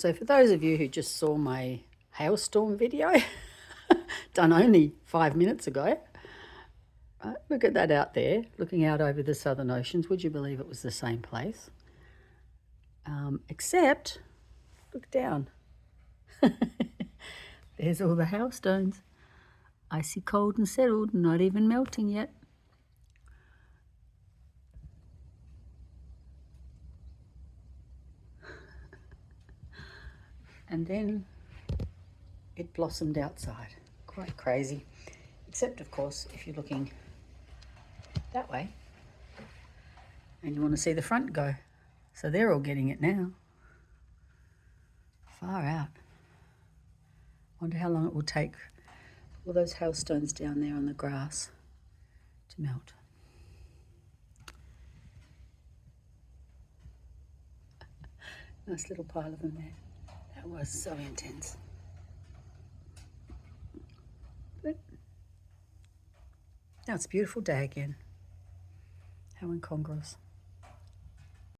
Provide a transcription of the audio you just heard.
So for those of you who just saw my hailstorm video, done only 5 minutes ago, look at that out there, looking out over the southern oceans. Would you believe it was the same place? Except, look down. There's all the hailstones. Icy cold and settled, not even melting yet. And then it blossomed outside. Quite crazy. Except, of course, if you're looking that way and you want to see the front go. So they're all getting it now. Far out. Wonder how long it will take all those hailstones down there on the grass to melt. Nice little pile of them there. That was so intense. But now it's a beautiful day again. How incongruous.